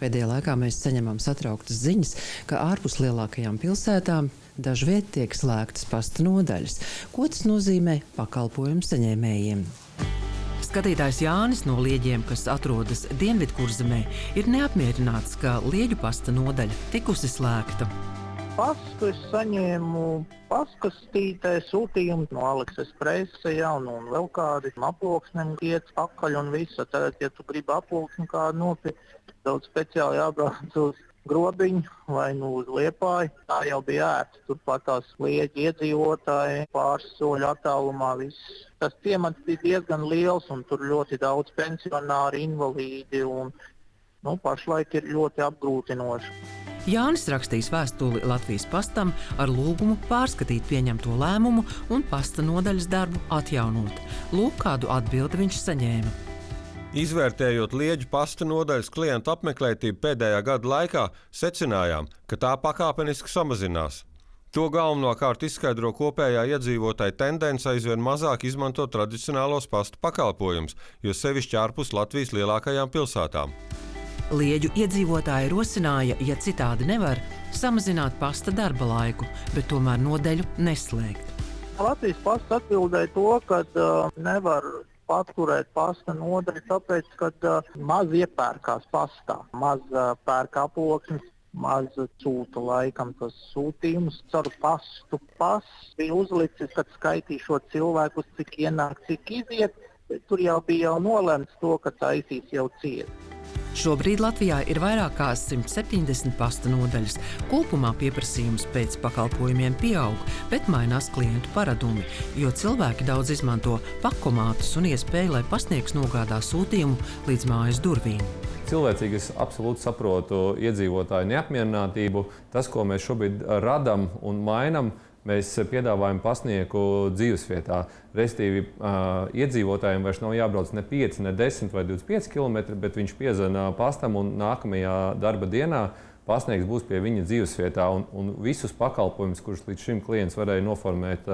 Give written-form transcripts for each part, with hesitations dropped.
Pēdējā laikā mēs saņemam satrauktas ziņas, ka ārpus lielākajām pilsētām dažviet tiek slēgtas pasta nodaļas. Ko tas nozīmē pakalpojumu saņēmējiem? Skatītājs Jānis no Lieģiem, kas atrodas Dienvidkurzemē, ir neapmierināts, ka Lieģu pasta nodaļa tikusi slēgta. Pastu es saņēmu pastkastītē sūtījumu no Alekses Prese, un vēl kādi aploksnēm iet pakaļ un visa. Tad, ja tu gribi aploksni kādu nopirkt, daudz speciāli jābrauc uz Grobiņu vai uz Liepāju. Tā jau bija ērta. Turpat tās Lieģi iedzīvotāji pāris soļu attālumā viss. Tas ciemats bija diezgan liels un tur ļoti daudz pensionāri, invalīdi un pašlaik ir ļoti apgrūtinoši. Jānis rakstīs vēstuli Latvijas pastam ar lūgumu pārskatīt pieņemto lēmumu un pasta nodaļas darbu atjaunot. Lūk, kādu atbildi viņš saņēma. Izvērtējot Lieģu pasta nodaļas klientu apmeklētību pēdējā gada laikā, secinājām, ka tā pakāpeniski samazinās. To galvenokārt izskaidro kopējā iedzīvotāja tendence aizvien mazāk izmantot tradicionālos pasta pakalpojumus, jo sevišķi ārpus Latvijas lielākajām pilsētām. Lieģu iedzīvotāji rosināja, ja citādi nevar, samazināt pasta darba laiku, bet tomēr nodeļu neslēgt. Latvijas pasta atbildēja to, ka nevar paturēt pasta nodaļu, tāpēc, ka maz iepērkās pastā, maz pērk aploksnes, maz sūta laikam tas sūtījums caur pastu. Pasts bija uzlicis, kad skaitīšot cilvēkus, cik ienāk, cik iziet, bet tur jau bija nolemts to, ka taisīs jau ciet. Šobrīd Latvijā ir vairāk kā 170 pasta nodaļas. Kopumā pieprasījums pēc pakalpojumiem pieaug, bet mainās klientu paradumi, jo cilvēki daudz izmanto pakomātus un iespēju, lai pastnieks nogādā sūtījumu līdz mājas durvīm. Cilvēcīgi es absolūti saprotu iedzīvotāju neapmierinātību. Tas, ko mēs šobrīd radam un mainam, mēs piedāvājam pastnieku dzīvesvietā. Restīvi, iedzīvotājiem vairs nav jābrauc ne 5, ne 10 vai 25 km, bet viņš piezvana pastam un nākamajā darba dienā pastnieks būs pie viņa dzīvesvietā. Un visus pakalpojumus, kurus līdz šim klients varēja noformēt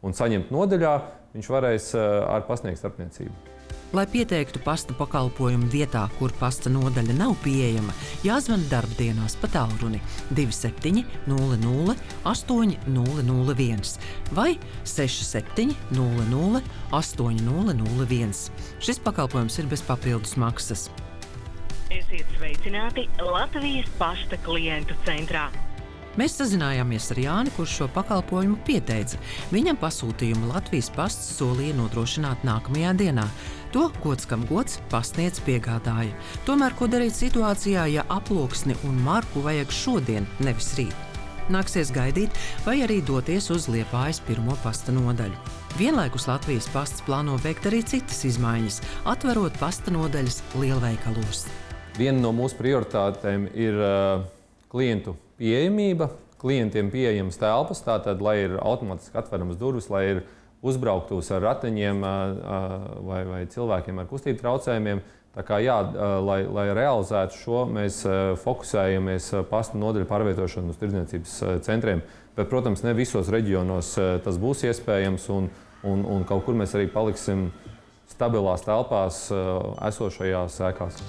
un saņemt nodaļā, viņš varēs ar pastnieku starpniecību. Lai pieteiktu pasta pakalpojumu vietā, kur pasta nodaļa nav pieejama, jāzvana darbdienās pa tālruni 27 00 8001 vai 67 00 8001. Šis pakalpojums ir bez papildus maksas. Esiet sveicināti Latvijas pasta klientu centrā. Mēs sazinājāmies ar Jāni, kurš šo pakalpojumu pieteica. Viņam pasūtījumu Latvijas pasts solīja nodrošināt nākamajā dienā. To, gods kam gods, pastnieks piegādāja. Tomēr, ko darīt situācijā, ja aploksni un marku vajag šodien, nevis rīt? Nāksies gaidīt vai arī doties uz Liepājas pirmo pasta nodaļu. Vienlaikus Latvijas pasts plāno veikt arī citas izmaiņas, atverot pasta nodaļas lielveikalos. Viena no mūsu prioritātēm ir klientu pieejamība, klientiem pieejamas telpas, tātad, lai ir automātiski atveramas durvis, lai ir uzbrauktuves ar ratiņiem vai cilvēkiem ar kustību traucējumiem. Tā kā lai realizētu šo, mēs fokusējamies pasta nodaļu pārvietošanu uz tirdzniecības centriem. Bet, protams, ne visos reģionos tas būs iespējams un kaut kur mēs arī paliksim stabilās telpās esošajās ēkās.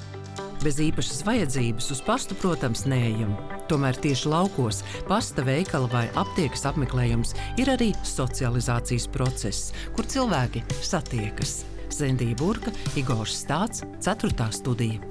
Bez īpašas vajadzības uz pastu, protams, neejam. Tomēr tieši laukos pasta veikala vai aptiekas apmeklējums ir arī socializācijas process, kur cilvēki satiekas. Zendija Burka, Igors Stāts, 4. studija.